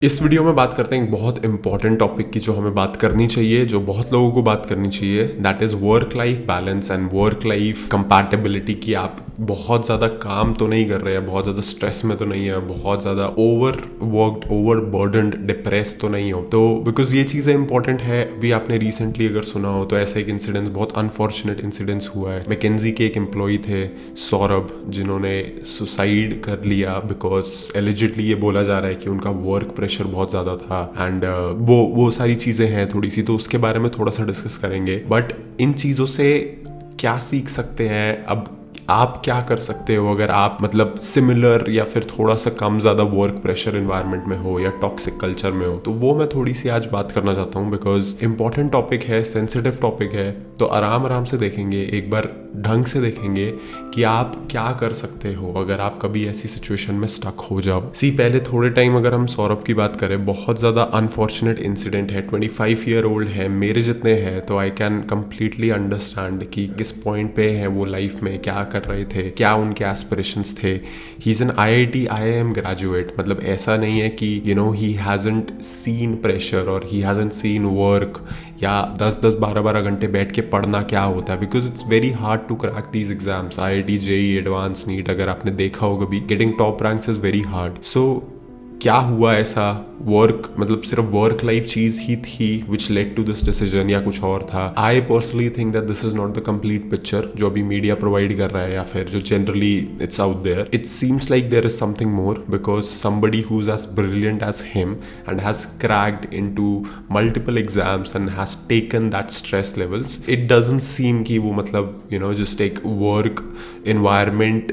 इस वीडियो में बात करते हैं एक बहुत इंपॉर्टेंट टॉपिक की जो हमें बात करनी चाहिए, जो बहुत लोगों को बात करनी चाहिए। That is work life balance and work life compatibility. कि आप बहुत ज़्यादा काम तो नहीं कर रहे हैं, बहुत ज़्यादा स्ट्रेस में तो नहीं है, बहुत ज़्यादा over worked, over burdened, depress तो नहीं हो। तो बिकॉज ये चीज़ें इंपॉर्टेंट है। अभी आपने रिसेंटली अगर सुना हो तो ऐसा एक इंसिडेंस, बहुत अनफॉर्चुनेट इंसिडेंस हुआ है। मैकेंजी के एक एम्प्लॉय थे सौरभ, जिन्होंने सुसाइड कर लिया बिकॉज एलिजिडली ये बोला जा रहा है कि उनका वर्क प्रेशर बहुत ज़्यादा था। एंड वो सारी चीज़ें हैं थोड़ी सी, तो उसके बारे में थोड़ा सा डिस्कस करेंगे। बट इन चीज़ों से क्या सीख सकते हैं, अब आप क्या कर सकते हो अगर आप मतलब सिमिलर या फिर थोड़ा सा कम ज़्यादा वर्क प्रेशर इन्वायरमेंट में हो या टॉक्सिक कल्चर में हो। तो वो मैं थोड़ी सी आज बात करना चाहता हूँ बिकॉज इंपॉर्टेंट टॉपिक है, सेंसिटिव टॉपिक है। तो आराम आराम से देखेंगे, एक बार ढंग से देखेंगे कि आप क्या कर सकते हो अगर आप कभी ऐसी सिचुएशन में स्टक हो जाओ। पहले थोड़े टाइम अगर हम सौरभ की बात करें, बहुत ज़्यादा अनफॉर्चुनेट इंसिडेंट है। 25 ईयर ओल्ड है, मेरे जितने हैं, तो आई कैन कंप्लीटली अंडरस्टैंड कि किस पॉइंट पे है वो लाइफ में, क्या कर रहे थे, क्या उनके एस्पिरेशंस थे। He is an IIT IIM graduate. मतलब ऐसा नहीं है कि ही हैजंट सीन प्रेशर और ही हैजंट सीन वर्क, या 10-10 12-12 घंटे बैठ के पढ़ना क्या होता है। Because it's very hard to crack these exams. IIT JEE advance NEET अगर आपने देखा होगा भी, getting top ranks is very hard. सो क्या हुआ ऐसा, वर्क मतलब सिर्फ वर्क लाइफ चीज ही थी which led to this decision, या कुछ और था? I personally think that this is not the complete picture जो अभी मीडिया प्रोवाइड कर रहा है या फिर जो generally it's out there. It seems like there is something more because somebody who is as brilliant as him and has cracked into multiple exams and has taken that stress levels, it doesn't seem कि वो मतलब just एक work environment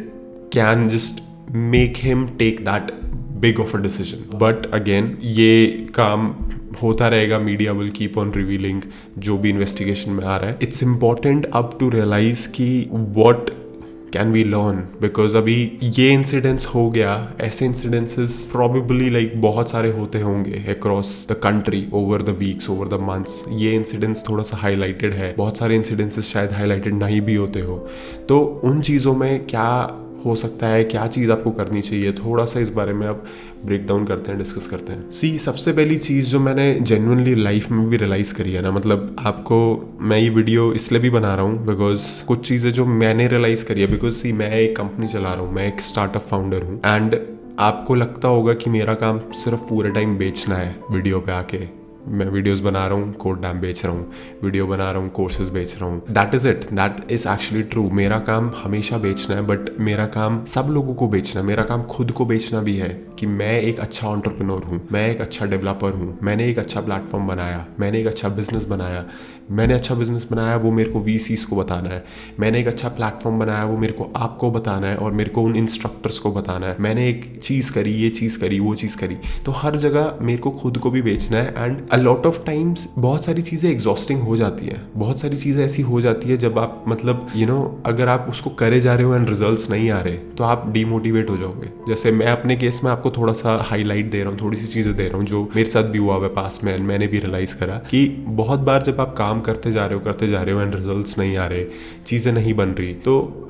can just make him take that big of a decision. But again, ये काम होता रहेगा, media will keep on revealing जो भी इन्वेस्टिगेशन में आ रहा है। इट्स इम्पॉर्टेंट अब टू रियलाइज कि what can we learn, because अभी ये इंसिडेंट्स हो गया, ऐसे इंसिडेंसेस प्रॉबेबली लाइक बहुत सारे होते होंगे across the country over the weeks, over the months. ये इंसिडेंट्स थोड़ा सा हाईलाइटेड है, बहुत सारे इंसिडेंसेस शायद हाईलाइटेड नहीं भी होते हो। तो उन चीज़ों में क्या हो सकता है, क्या चीज़ आपको करनी चाहिए, थोड़ा सा इस बारे में आप ब्रेक डाउन करते हैं, डिस्कस करते हैं। सबसे पहली चीज़ जो मैंने जेन्युइनली लाइफ में भी रियलाइज़ करी है ना, मतलब आपको मैं ये वीडियो इसलिए भी बना रहा हूँ बिकॉज कुछ चीज़ें जो मैंने रियलाइज़ करी है, बिकॉज मैं एक कंपनी चला रहा हूँ, मैं एक स्टार्टअप फाउंडर हूँ। एंड आपको लगता होगा कि मेरा काम सिर्फ पूरे टाइम बेचना है। वीडियो पे आके मैं वीडियोस बना रहा हूँ, कोड डैम बेच रहा हूँ, वीडियो बना रहा हूँ, कोर्सेज बेच रहा हूँ। That is it, that is actually true. मेरा काम हमेशा बेचना है, बट मेरा काम सब लोगों को बेचना है। मेरा काम खुद को बेचना भी है कि मैं एक अच्छा एंटरप्रेन्योर हूँ, मैं एक अच्छा डेवलपर हूँ, मैंने एक अच्छा प्लेटफॉर्म बनाया, मैंने एक अच्छा बिजनेस बनाया। मैंने अच्छा बिजनेस बनाया, वो मेरे को VCs को बताना है। मैंने एक अच्छा प्लेटफॉर्म बनाया, वो मेरे को आपको बताना है और मेरे को उन इंस्ट्रक्टर्स को बताना है। मैंने एक चीज़ करी, ये चीज़ करी, वो चीज़ करी। तो हर जगह मेरे को खुद को भी बेचना है। And a lot of times बहुत सारी चीज़ें एग्जॉस्टिंग हो जाती है, बहुत सारी चीज़ें ऐसी हो जाती है जब आप मतलब अगर आप उसको करे जा रहे हो एंड रिजल्ट्स नहीं आ रहे तो आप डीमोटिवेट हो जाओगे। जैसे मैं अपने केस में आपको थोड़ा सा हाईलाइट दे रहा हूँ, थोड़ी सी चीज़ें दे रहा हूँ जो मेरे साथ भी हुआ है पास में। मैंने भी रियलाइज़ करा कि बहुत बार जब आप काम करते जा रहे हो एंड रिजल्ट्स नहीं आ रहे, चीज़ें नहीं बन रही, तो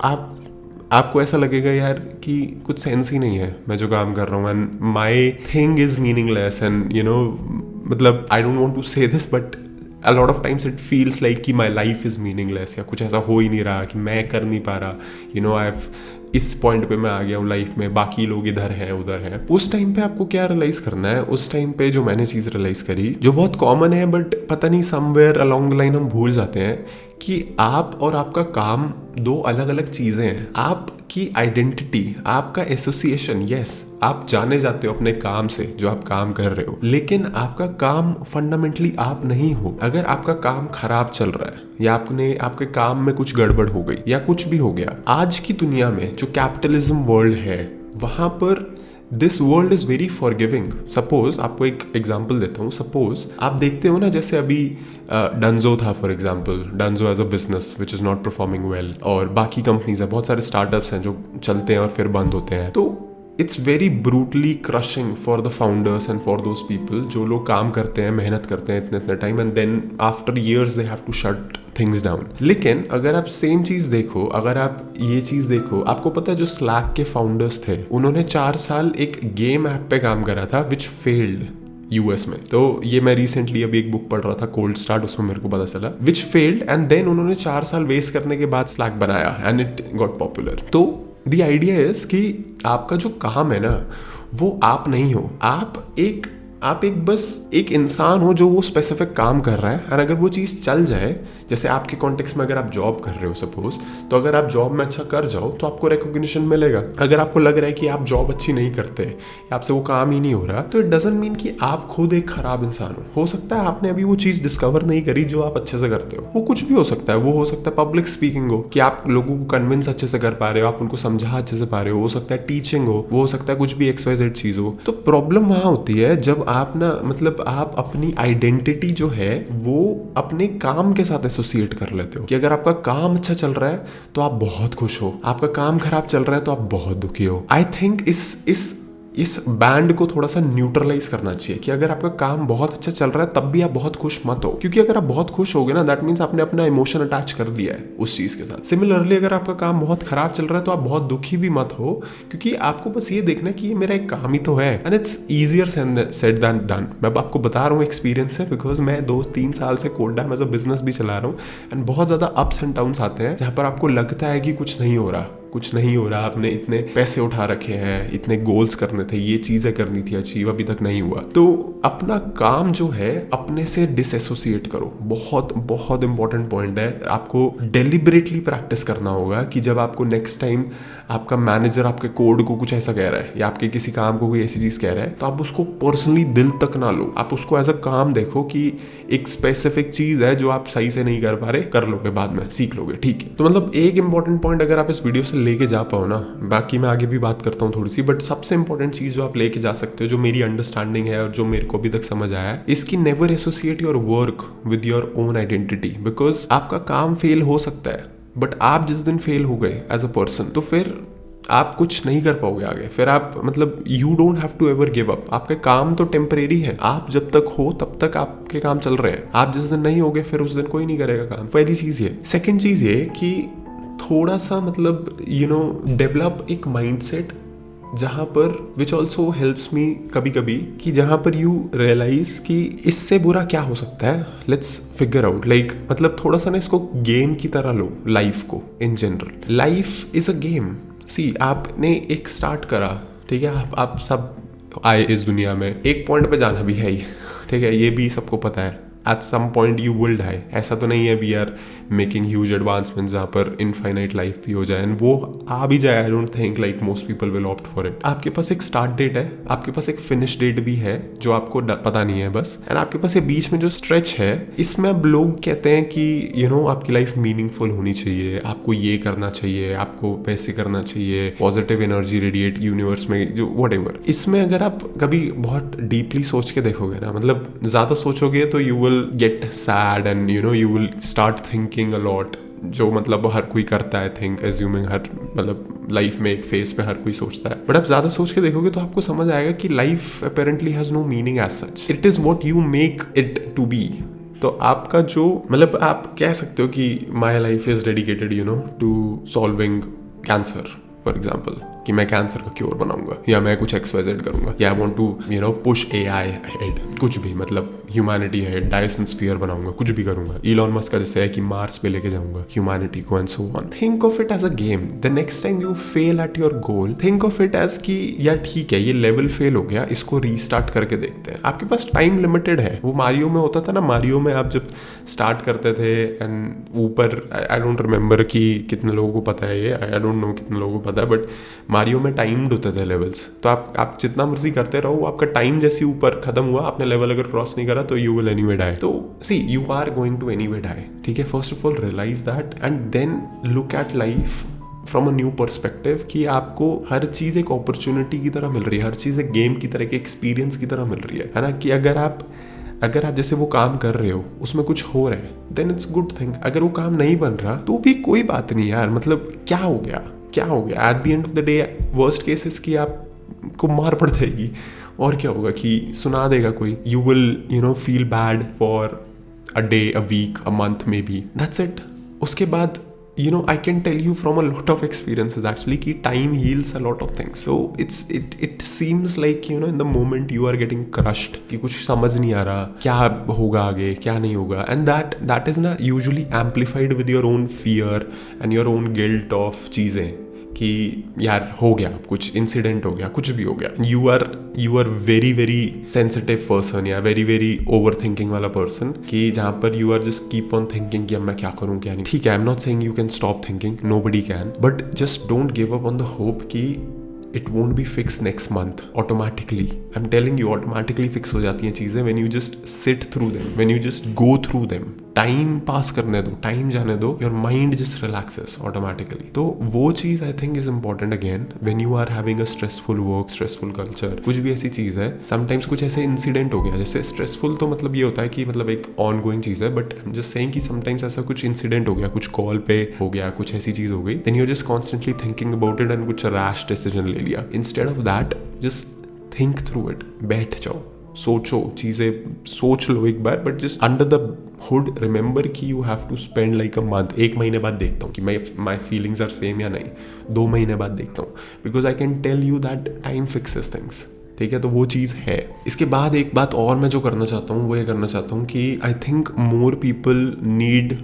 आपको ऐसा लगेगा यार कि कुछ सेंस ही नहीं है मैं जो काम कर रहा हूँ, and my thing is meaningless. And मतलब I don't want to say this but a lot of times it feels like कि माई लाइफ इज़ मीनिंगलेस, या कुछ ऐसा हो ही नहीं रहा, कि मैं कर नहीं पा रहा। आई हैव इस पॉइंट पे मैं आ गया हूँ लाइफ में, बाकी लोग इधर हैं उधर हैं। उस टाइम पे आपको क्या रियलाइज़ करना है? उस टाइम पे जो मैंने चीज़ रियलाइज़ करी, जो बहुत कॉमन है बट पता नहीं समवेयर अलोंग द लाइन हम भूल जाते हैं, कि आप और आपका काम दो अलग अलग चीज़ें हैं। आपकी आइडेंटिटी, आपका एसोसिएशन, यस आप जाने जाते हो अपने काम से जो आप काम कर रहे हो, लेकिन आपका काम फंडामेंटली आप नहीं हो। अगर आपका काम खराब चल रहा है या आपके काम में कुछ गड़बड़ हो गई या कुछ भी हो गया, आज की दुनिया में जो कैपिटलिज्म वर्ल्ड है, वहां पर this world is very forgiving. Suppose आपको एक एग्जाम्पल देता हूँ। सपोज आप देखते हो ना, जैसे अभी डंजो था for example, Dunzo as a business which is not performing well, और बाकी कंपनीज हैं, बहुत सारे स्टार्टअप्स हैं जो चलते हैं और फिर बंद होते हैं। तो it's very brutally crushing for the founders and for those people जो लोग काम करते हैं, मेहनत करते हैं इतने time, and then after years they have to shut things down. लेकिन अगर आप सेम चीज देखो, अगर आप ये चीज देखो, आपको पता है जो स्लैक के फाउंडर्स थे, उन्होंने 4 साल एक गेम ऐप पे काम करा था विच फेल्ड। यूएस में। तो ये मैं रिसेंटली अभी एक बुक पढ़ रहा था, कोल्ड स्टार्ट, उसमें मेरे को पता चला, विच फेल्ड एंड देन उन्होंने 4 साल वेस्ट करने के बाद स्लैक बनाया एंड इट गॉट पॉपुलर। तो द आइडिया इज कि आपका जो काम है ना वो आप नहीं हो, आप एक बस एक इंसान हो जो वो स्पेसिफिक काम कर रहा है। और अगर वो चीज़ चल जाए, जैसे आपके कॉन्टेक्स्ट में अगर आप जॉब कर रहे हो सपोज, तो अगर आप जॉब में अच्छा कर जाओ तो आपको रिकॉग्निशन मिलेगा। अगर आपको लग रहा है कि आप जॉब अच्छी नहीं करते, आपसे वो काम ही नहीं हो रहा, तो इट डजंट मीन कि आप खुद एक खराब इंसान हो सकता है आपने अभी वो चीज़ डिस्कवर नहीं करी जो आप अच्छे से करते हो। वो कुछ भी हो सकता है, वो हो सकता है पब्लिक स्पीकिंग हो, कि आप लोगों को कन्विंस अच्छे से कर पा रहे हो, आप उनको समझा अच्छे से पा रहे हो सकता है टीचिंग हो सकता है कुछ भी XYZ चीज़ हो। तो प्रॉब्लम वहाँ होती है जब आप ना मतलब आप अपनी आइडेंटिटी जो है वो अपने काम के साथ एसोसिएट कर लेते हो, कि अगर आपका काम अच्छा चल रहा है तो आप बहुत खुश हो, आपका काम खराब चल रहा है तो आप बहुत दुखी हो। आई थिंक इस बैंड को थोड़ा सा न्यूट्रलाइज करना चाहिए कि अगर आपका काम बहुत अच्छा चल रहा है तब भी आप बहुत खुश मत हो, क्योंकि अगर आप बहुत खुश होगे ना दैट मीन्स आपने अपना इमोशन अटैच कर दिया है उस चीज के साथ। सिमिलरली अगर आपका काम बहुत खराब चल रहा है तो आप बहुत दुखी भी मत हो, क्योंकि आपको बस ये देखना कि ये मेरा एक काम ही तो है and it's easier said than done. मैं आपको बता रहा हूँ एक्सपीरियंस है, बिकॉज मैं 2-3 साल से कोडा एज अ बिजनेस भी चला रहा हूँ एंड बहुत ज्यादा अप्स एंड डाउन्स आते हैं जहाँ पर आपको लगता है कि कुछ नहीं हो रहा, आपने इतने पैसे उठा रखे हैं, इतने गोल्स करने थे, ये चीजें करनी थी अचीव, अभी तक नहीं हुआ। तो अपना काम जो है अपने से डिसएसोसिएट करो, बहुत बहुत इंपॉर्टेंट पॉइंट है। आपको डेलिबरेटली प्रैक्टिस करना होगा कि जब आपको नेक्स्ट टाइम आपका मैनेजर आपके कोड को कुछ ऐसा कह रहा है या आपके किसी काम को कोई ऐसी चीज कह रहा है, तो आप उसको पर्सनली दिल तक ना लो, आप उसको एज अ काम देखो कि एक स्पेसिफिक चीज है जो आप सही से नहीं कर पा रहे, कर लोगे बाद में, सीख लोगे, ठीक है। तो मतलब एक इंपॉर्टेंट पॉइंट अगर आप इस वीडियो से लेके जा पाओ ना, बाकी मैं आगे भी बात करता हूँ थोड़ी सी, बट सबसे इंपॉर्टेंट चीज जो आप लेके जा सकते हो, जो मेरी अंडरस्टैंडिंग है और जो मेरे को अभी तक समझ आया है, इसकी never associate your work with your own identity. Because आपका काम फेल हो सकता है, बट आप जिस दिन फेल हो गए एज अ पर्सन तो फिर आप कुछ नहीं कर पाओगे आगे। फिर आप मतलब you don't have to ever give up. आपके काम तो टेम्परेरी है, आप जब तक हो तब तक आपके काम चल रहे हैं, आप जिस दिन नहीं होगे फिर उस दिन कोई नहीं करेगा काम। पहली चीज ये। सेकंड चीज ये कि थोड़ा सा मतलब डेवलप एक माइंडसेट जहाँ पर विच ऑल्सो हेल्प्स मी कभी कभी, कि जहाँ पर यू रियलाइज कि इससे बुरा क्या हो सकता है, लेट्स फिगर आउट। लाइक मतलब थोड़ा सा ना इसको गेम की तरह लो, लाइफ को in general. Life is a game. See आपने एक स्टार्ट करा, ठीक है, आप सब आए इस दुनिया में, एक पॉइंट पे जाना भी है ही, ठीक है, ये भी सबको पता है। At some point you will die. ऐसा तो नहीं है we are making huge advancements जहाँ पर इनफाइनाइट लाइफ भी हो जाए एंड वो आ भी जाए। I don't think like most people will opt for it. आपके पास एक स्टार्ट डेट है, आपके पास एक फिनिश डेट भी है जो आपको पता नहीं है बस, एंड आपके पास ये बीच में जो स्ट्रेच है, इसमें अब लोग कहते हैं कि आपकी लाइफ मीनिंगफुल होनी चाहिए, आपको ये करना चाहिए, आपको पैसे करना चाहिए, पॉजिटिव एनर्जी रेडिएट यूनिवर्स में, जो व्हाटएवर। इसमें अगर आप कभी बहुत डीपली सोच के देखोगे ना, मतलब ज्यादा सोचोगे तो you will get sad and you will start thinking a lot, जो मतलब हर कोई करता है, थिंक एज्यूमिंग हर मतलब लाइफ में एक फेज पे हर कोई सोचता है। बट आप ज्यादा सोच के देखोगे तो आपको समझ आएगा कि life apparently has no meaning as such, it is what you make it to be. तो आपका जो मतलब आप कह सकते हो कि my life is dedicated to solving cancer for example, कि मैं कैंसर का क्योर बनाऊंगा या मैं कुछ XYZ करूंगा, या I want to push AI head, कुछ भी मतलब ह्यूमैनिटी है, डायसन स्फीयर बनाऊंगा, कुछ भी करूंगा। इलॉन मस्क का जैसे है कि मार्स पे लेके जाऊंगा ह्यूमैनिटी को and so on. Think of it as a game. The next time you fail at your goal, think of it as कि यार ठीक है, ये लेवल फेल हो गया, इसको रीस्टार्ट करके देखते हैं। आपके पास टाइम लिमिटेड है। वो मारियो में होता था ना, मारियो में आप जब स्टार्ट करते थे एंड ऊपर, आई डोंट रिमेंबर कि कितने लोगों को पता है ये, आई डोंट नो कितने लोगों को पता है, बट मारियो में टाइम्ड होते थे लेवल्स। तो आप जितना मर्जी करते रहो, आपका टाइम जैसे ऊपर खत्म हुआ, आपने लेवल अगर क्रॉस नहीं करा तो यू विल एनीवे डाई। तो see you are going to anyway die, ठीक है। First of all realise that and then look at life from a new perspective, कि आपको हर चीज एक अपॉर्चुनिटी की तरह मिल रही है, हर चीज एक गेम की तरह, एक एक्सपीरियंस की तरह मिल रही है ना। कि अगर आप जैसे वो काम कर रहे हो उसमें कुछ हो रहा है, देन इट्स गुड थिंग। अगर वो काम नहीं बन रहा तो भी कोई बात नहीं यार, मतलब क्या हो गया। At the end of the day worst cases की आपको मार पड़ जाएगी, और क्या होगा कि सुना देगा कोई, you will feel bad for a day, a week, a month may be, that's it. उसके बाद you know, I can tell you from a lot of experiences actually कि time heals a lot of things. So it seems like, you know, in the moment you are getting crushed कि कुछ समझ नहीं आ रहा क्या होगा आगे क्या नहीं होगा, and that is ना usually amplified with your own fear and your own guilt of चीज़ें कि यार हो गया कुछ इंसिडेंट हो गया कुछ भी हो गया. You are very very sensitive person या वेरी वेरी ओवर थिंकिंग वाला पर्सन कि जहाँ पर you are just keep on thinking कि अब मैं क्या करूँ क्या नहीं. ठीक है, I am not saying you can stop thinking, nobody can, but just don't give up on the hope कि it won't be fixed next month automatically. I'm telling you, automatically fix हो जाती हैं चीज़ें when you just sit through them, when you just go through them. Time pass करने दो, time जाने दो, your mind just relaxes automatically. तो वो चीज़ I think is important again when you are having a stressful work, stressful culture. कुछ भी ऐसी चीज़ है, sometimes कुछ ऐसे इंसिडेंट हो गया, जैसे stressful तो मतलब ये होता है कि मतलब एक ongoing चीज़ है, but I'm just saying कि sometimes ऐसा कुछ इंसिडेंट हो गया, कुछ कॉल पे हो गया, कुछ ऐसी चीज़ हो गई, then you're just constantly thinking about it and कुछ rash decision ले लिया. Instead of that, just think through it. बैठ जाओ, सोचो, चीज़ें सोच लो एक बार, but just under the hood remember कि you have to spend like a month. 1 महीने बाद देखता हूँ कि माई फीलिंग्स आर सेम या नहीं, 2 महीने बाद देखता हूँ, because I can tell you that time fixes things. ठीक है, तो वो चीज़ है. इसके बाद एक बात और मैं जो करना चाहता हूँ वो ये करना चाहता हूँ कि I think more people need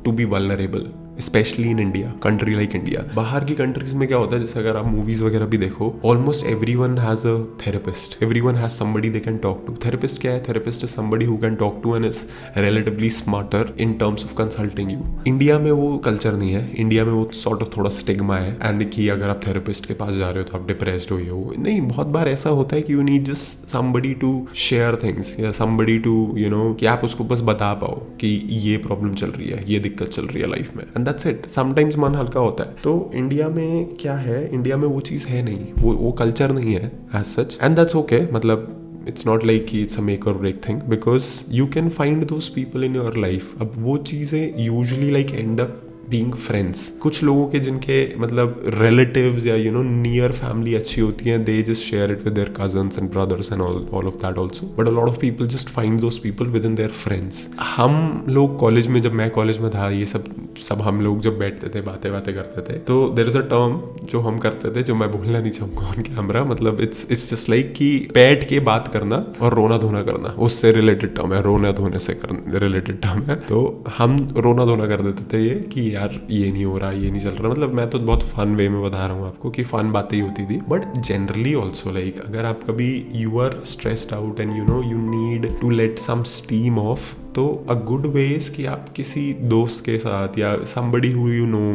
to be vulnerable, specially in India, country like India. बाहर की कंट्रीज में क्या होता है, जैसे अगर आप मूवीज वगैरह भी देखो, almost everyone has a therapist, everyone has somebody they can talk to. Therapist क्या है? Therapist is somebody who can talk to and is relatively smarter in terms of consulting you. India में वो culture नहीं है. India में वो sort of थोड़ा stigma है, एंड कि अगर आप थेरेपिस्ट के पास जा रहे हो तो आप डिप्रेस्ड हो, ये हो नहीं. बहुत बार ऐसा होता है कि you need just somebody to share things या समबडी टू यू नो कि आप उसको बस बता पाओ कि ये प्रॉब्लम चल रही है, ये दिक्कत चल रही है लाइफ में, एंड दैट्स इट. समटाइम्स मन हल्का होता है. तो इंडिया में क्या है, इंडिया में वो चीज़ है नहीं, वो कल्चर नहीं है as such, and that's okay. मतलब it's not like it's a make or break thing because you can find those people in your life. अब वो चीज़ें usually like end up being friends. कुछ लोगों के जिनके मतलब relatives या you know near family अच्छी होती हैं, they just share it with their cousins and brothers and all of that also. But a lot of people just find those people within their friends. हम लोग college में, जब मैं college में था, ये सब हम लोग जब बैठते थे बातें करते थे, तो there is a term जो हम करते थे, जो मैं बोलना नहीं चाहूँगा ऑन कैमरा. मतलब it's just like कि बैठ के बात करना और रोना धोना करना, उससे रिलेटेड टर्म है. रोना धोने से रिलेटेड टर्म है. तो हम रोना धोना कर देते थे ये कि यार ये नहीं हो रहा, ये नहीं चल रहा. मतलब मैं तो बहुत फन वे में बता रहा हूँ आपको कि फन बातें ही होती थी. बट जनरली ऑल्सो लाइक अगर आप कभी you are stressed out and you know you need to let some steam off, तो अ गुड वे इज कि आप किसी दोस्त के साथ या somebody who you know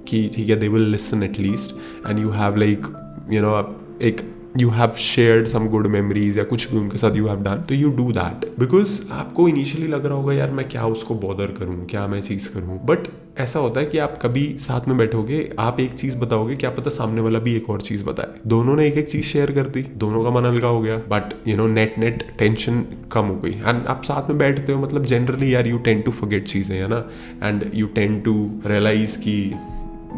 कि ठीक है, they will listen at least, and you have like you know एक you have shared some good memories या कुछ भी उनके साथ you have done, तो you do that because आपको इनिशियली लग रहा होगा यार मैं क्या उसको बॉदर करूँ, क्या मैं चीज़ करूँ. बट ऐसा होता है कि आप कभी साथ में बैठोगे, आप एक चीज़ बताओगे, क्या पता सामने वाला भी एक और चीज़ बताए, दोनों ने एक चीज़ शेयर कर दी, दोनों का मन हल्का हो गया, but you know net tension कम हो गई. एंड आप साथ में बैठते हो, मतलब जनरली यार यू टेंड टू फॉरगेट चीज़ें, है ना, and you tend to realise कि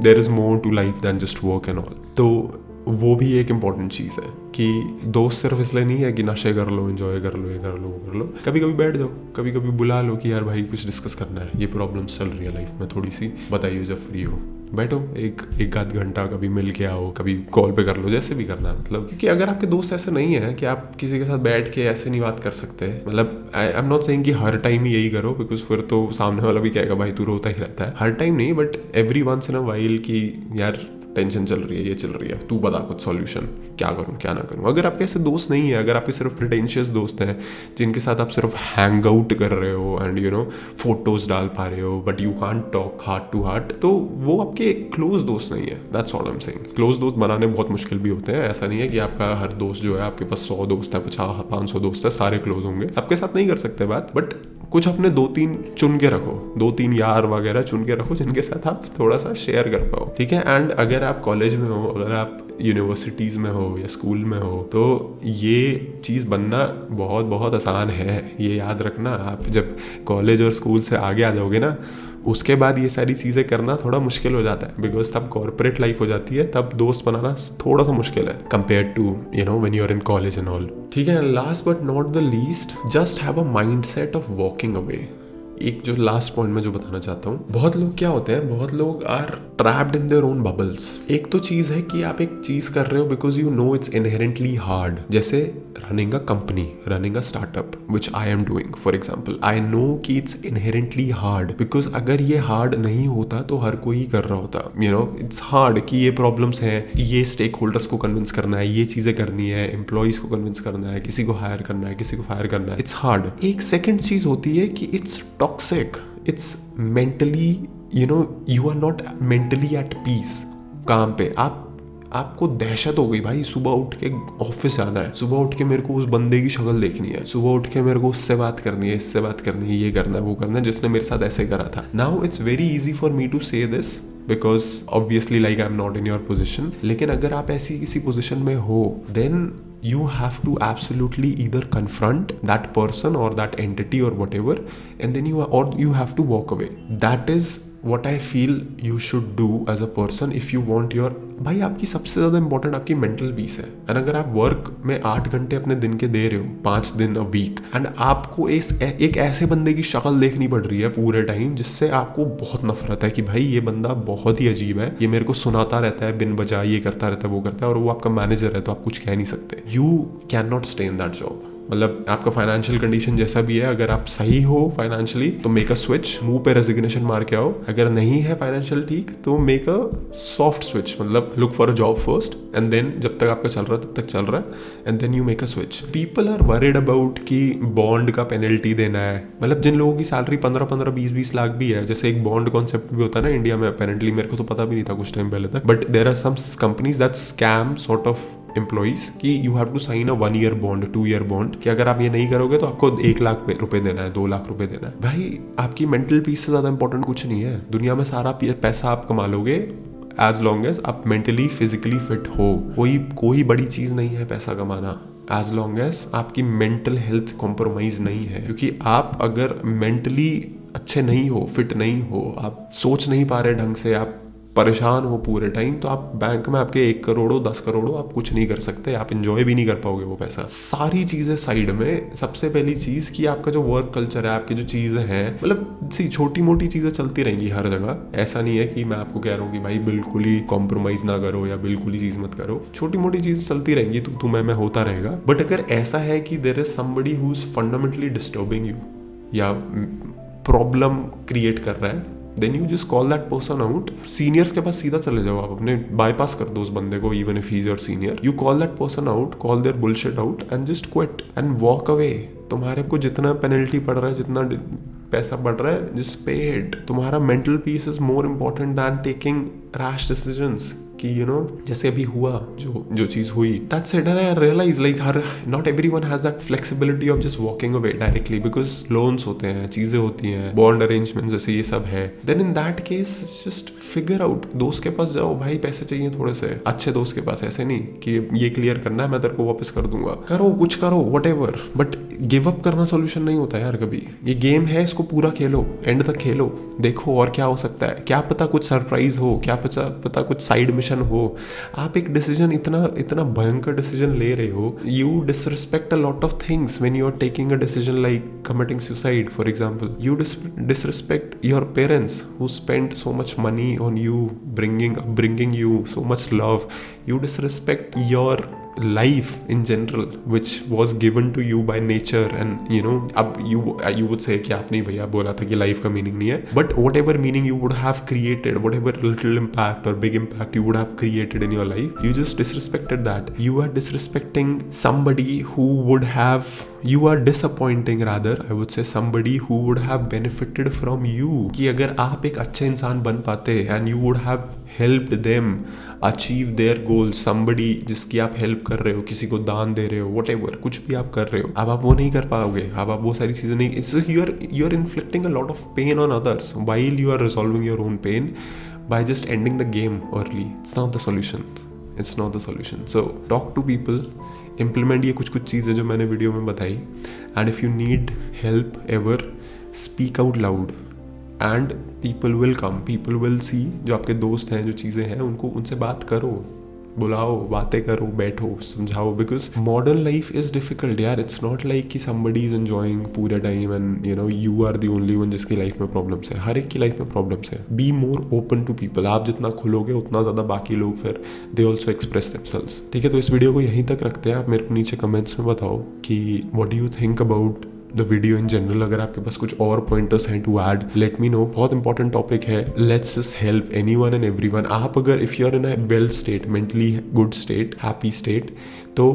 there is more to life than just work and all. तो वो भी एक इम्पॉर्टेंट चीज़ है कि दोस्त सिर्फ इसलिए नहीं है कि नशे कर लो, एंजॉय कर लो, ये कर लो, वो कर लो. कभी कभी बैठ जाओ, कभी कभी बुला लो कि यार भाई कुछ डिस्कस करना है, ये प्रॉब्लम चल रही है लाइफ में, थोड़ी सी बताइए, जब फ्री हो बैठो, एक आध घंटा कभी मिल के आओ, कभी कॉल पे कर लो, जैसे भी करना है. मतलब क्योंकि अगर आपके दोस्त ऐसे नहीं है कि आप किसी के साथ बैठ के ऐसे नहीं बात कर सकते, मतलब आई एम नॉट सेइंग कि हर टाइम ही यही करो, बिकॉज फिर तो सामने वाला भी कहेगा भाई तू रोता ही रहता है. हर टाइम नहीं, but every once in a while कि यार टेंशन चल रही है, ये चल रही है, तू बता कुछ सॉल्यूशन, क्या करूं क्या ना करूं. अगर आपके ऐसे दोस्त नहीं है, अगर आपके सिर्फ प्रिटेंशियस दोस्त हैं जिनके साथ आप सिर्फ हैंग आउट कर रहे हो एंड यू नो फोटोज डाल पा रहे हो but you can't talk heart to heart, तो वो आपके क्लोज दोस्त नहीं है. That's all I am saying. Close दोस्त बनाने बहुत मुश्किल भी होते हैं. ऐसा नहीं है कि आपका हर दोस्त जो है, आपके पास 100 दोस्त है, 50-500 दोस्त है, सारे क्लोज होंगे. सबके साथ नहीं कर सकते बात, बट कुछ अपने 2-3 चुन के रखो, 2-3 यार वगैरह चुन के रखो जिनके साथ आप थोड़ा सा शेयर कर पाओ. ठीक है. एंड अगर आप कॉलेज में हो, अगर आप यूनिवर्सिटीज़ में हो या स्कूल में हो, तो ये चीज़ बनना बहुत बहुत आसान है. ये याद रखना. आप जब कॉलेज और स्कूल से आगे आ जाओगे ना, उसके बाद ये सारी चीज़ें करना थोड़ा मुश्किल हो जाता है, बिकॉज तब कॉर्पोरेट लाइफ हो जाती है, तब दोस्त बनाना थोड़ा सा मुश्किल है compare to you know when you are in college and all. ठीक है. Last but not the least, just have a mind set of walking away. एक जो लास्ट पॉइंट मैं जो बताना चाहता हूँ, बहुत लोग क्या होते हैं, बहुत लोग are trapped in their own bubbles. एक तो चीज है कि आप एक चीज कर रहे हो because you know it's inherently hard, जैसे running a company, running a startup which I am doing for example. I know कि इट्स इनहेरेंटली हार्ड बिकॉज अगर ये हार्ड नहीं होता तो हर कोई ही कर रहा होता। यू नो इट्स हार्ड कि ये प्रॉब्लम्स हैं, ये स्टेक होल्डर्स को कन्विंस करना है, ये चीजें करनी है, एम्प्लॉइज को कन्विंस करना है, किसी को हायर करना है, किसी को फायर करना है। It's hard. एक सेकेंड चीज होती है कि it's toxic, it's mentally, you know you are not mentally at peace. काम पे आपको दहशत हो गई भाई, सुबह उठ के ऑफिस जाना है, सुबह उठ के मेरे को उस बंदे की शक्ल देखनी है, सुबह उठ के मेरे को उससे बात करनी है, इससे बात करनी है, ये करना है, वो करना है, जिसने मेरे साथ ऐसे करा था। Now it's very easy for me to say this because obviously like I am not in your position. लेकिन अगर आप ऐसी किसी पोजिशन में हो, then you have to absolutely either confront that person or that entity or whatever, and then you have to walk away. That is what I feel you should do as a person if you want your, भाई आपकी सबसे ज़्यादा important आपकी mental peace है। And अगर आप work में 8 घंटे अपने दिन के दे रहे हो, 5 दिन अ वीक, एंड आपको एक ऐसे बंदे की शक्ल देखनी पड़ रही है पूरे टाइम जिससे आपको बहुत नफरत है कि भाई ये बंदा बहुत ही अजीब है, ये मेरे को सुनाता रहता है बिन बजा, ये करता रहता है, वो करता है, और वो आपका मैनेजर है तो आप कुछ कह नहीं सकते। You can not stay in that job. मतलब आपका फाइनेंशियल कंडीशन जैसा भी है, अगर आप सही हो फाइनेंशियली तो मेक अ स्विच, मुंह पे रेजिग्नेशन मार के आओ। अगर नहीं है फाइनेंशियल ठीक तो मेक अ सॉफ्ट स्विच, मतलब look for a job first and then जब तक आपका चल रहा है तब तक चल रहा है, and then you make a switch. People are worried about कि बॉन्ड का पेनल्टी देना है। मतलब जिन लोगों की सैलरी 15-15, 20-20 लाख भी है, जैसे एक बॉन्ड कॉन्सेप्ट भी होता है ना इंडिया में, अपेरेंटली मेरे को तो पता भी नहीं था कुछ टाइम पहले तक, but there are some companies that scam sort of employees कि you have to sign a 1 year bond, 2 year bond, कि अगर आप ये नहीं करोगे तो आपको 1 लाख रुपए देना है, 2 लाख रुपए देना है। भाई आपकी मेंटल पीस से ज्यादा इंपॉर्टेंट कुछ नहीं है दुनिया में। सारा पैसा आप कमा लोगे एज लॉन्ग एज आप मेंटली फिजिकली फिट हो। कोई बड़ी चीज नहीं है पैसा कमाना, एज लॉन्ग एज आपकी मेंटल हेल्थ कॉम्प्रोमाइज नहीं है। क्योंकि आप अगर मेंटली अच्छे नहीं हो, फिट नहीं हो, आप सोच नहीं पा रहे ढंग से, आप परेशान हो पूरे टाइम, तो आप बैंक में आपके 1 करोड़ 10 करोड़ आप कुछ नहीं कर सकते, आप इंजॉय भी नहीं कर पाओगे वो पैसा। सारी चीजें साइड में, सबसे पहली चीज कि आपका जो वर्क कल्चर है, आपकी जो चीजें हैं, मतलब छोटी मोटी चीजें चलती रहेंगी हर जगह। ऐसा नहीं है कि मैं आपको कह रहा हूँ कि भाई बिल्कुल ही कॉम्प्रोमाइज ना करो या बिल्कुल ही चीज मत करो, छोटी मोटी चीजें चलती रहेंगी, तू मैं होता रहेगा। बट अगर ऐसा है कि there is somebody who is fundamentally disturbing you या प्रॉब्लम क्रिएट कर रहा है, then you just call that person out. Seniors के पास सीधा चले जाओ, आप अपने बाईपास कर दो उस बंदे को, even if he is your senior. You call that person out, call their bullshit out and just quit and walk away. तुम्हारे को जितना पेनल्टी पड़ रहा है, जितना पैसा बढ़ रहा है, जस्ट पे इट। तुम्हारा mental peace is more important than taking rash decisions. कि यू नो जैसे अभी हुआ जो चीज हुई, that's it. And I realise like not everyone has that flexibility of just walking away directly, because loans होते हैं, चीजें होती हैं, बॉन्ड अरेंजमेंट जैसे ये सब है। Then in that case just figure out, दोस्त के पास जाओ, भाई पैसे चाहिए थोड़े से, अच्छे दोस्त के पास, ऐसे नहीं कि ये क्लियर करना है मैं तेरे को वापस कर दूंगा, करो कुछ करो व्हाटएवर, बट गिव अप करना सोल्यूशन नहीं होता यार कभी। ये गेम है, इसको पूरा खेलो, एंड तक खेलो, देखो और क्या हो सकता है, क्या पता कुछ सरप्राइज हो, क्या पता कुछ साइड मिशन हो। आप एक डिसीजन इतना भयंकर डिसीजन ले रहे हो, you disrespect a lot of things when you are taking a decision like committing suicide for example. You disrespect your parents who spent so much money on you, bringing you so much love. You disrespect your life in general which was given to you by nature, and you know अब you would say कि आपने भैया बोला था कि life का meaning नहीं है, but whatever meaning you would have created, whatever little impact or big impact you would have created in your life, you just disrespected that. You are disrespecting somebody who would have, you are disappointing rather I would say somebody who would have benefited from you। कि अगर आप एक अच्छे इंसान बन पाते and you would have helped them achieve their goals, somebody जिसकी आप हेल्प कर रहे हो, किसी को दान दे रहे हो, whatever, कुछ भी आप कर रहे हो, अब आप वो नहीं कर पाओगे, अब आप वो सारी चीजें नहीं, it's you are inflicting a lot of pain on others while you are resolving your own pain by just ending the game early. It's not the solution. It's not the solution. So talk to people, implement ये कुछ चीज़ें जो मैंने video में बताई, and if you need help ever, speak out loud and people will come, people will see। जो आपके दोस्त हैं, जो चीज़ें हैं, उनसे बात करो, बुलाओ, बातें करो, बैठो, समझाओ, because modern life is difficult यार. इट्स नॉट लाइक कि somebody is enjoying पूरे time and you are the only one जिसकी लाइफ में प्रॉब्लम्स है. हर एक की लाइफ में प्रॉब्लम्स है. Be more open to people. आप जितना खुलोगे उतना ज़्यादा बाकी लोग फिर दे ऑल्सो एक्सप्रेस देमसेल्व्स. ठीक है, तो इस वीडियो को यहीं तक रखते हैं. आप मेरे को नीचे कमेंट्स में बताओ कि what do you think about the video in general. अगर आपके पास कुछ और पॉइंटर्स हैं to add, let me know. बहुत इंपॉर्टेंट टॉपिक है. Let's just help anyone and everyone. आप अगर if you are in a well state, mentally good state, happy state, तो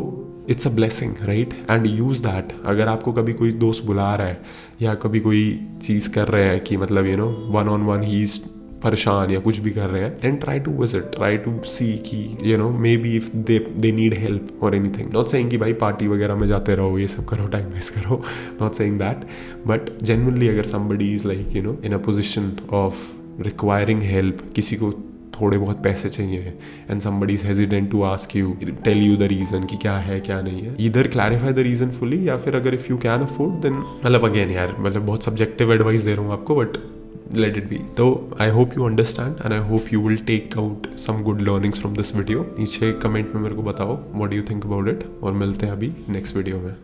it's a blessing, right? And use that. अगर आपको कभी कोई दोस्त बुला रहा है या कभी कोई चीज़ कर रहे हैं कि मतलब वन ऑन वन ही इज परेशान या कुछ भी कर रहे हैं, then try to visit, try to see कि maybe if they need help और एनीथिंग. नॉट सेइंग कि भाई पार्टी वगैरह में जाते रहो, ये सब करो, टाइम वेस्ट करो. Not saying that, but genuinely अगर somebody is like in a position of requiring help, किसी को थोड़े बहुत पैसे चाहिए and somebody is hesitant to ask you, tell you the reason कि क्या है क्या नहीं है, either clarify the reason fully या फिर अगर if you can afford then मतलब अगेन यार मतलब बहुत सब्जेक्टिव एडवाइस दे रहा हूँ आपको, बट let it be. तो I hope you understand and I hope you will take out some good learnings from this video. नीचे कमेंट में मेरे को बताओ what do you think about it, और मिलते हैं अभी नेक्स्ट वीडियो में.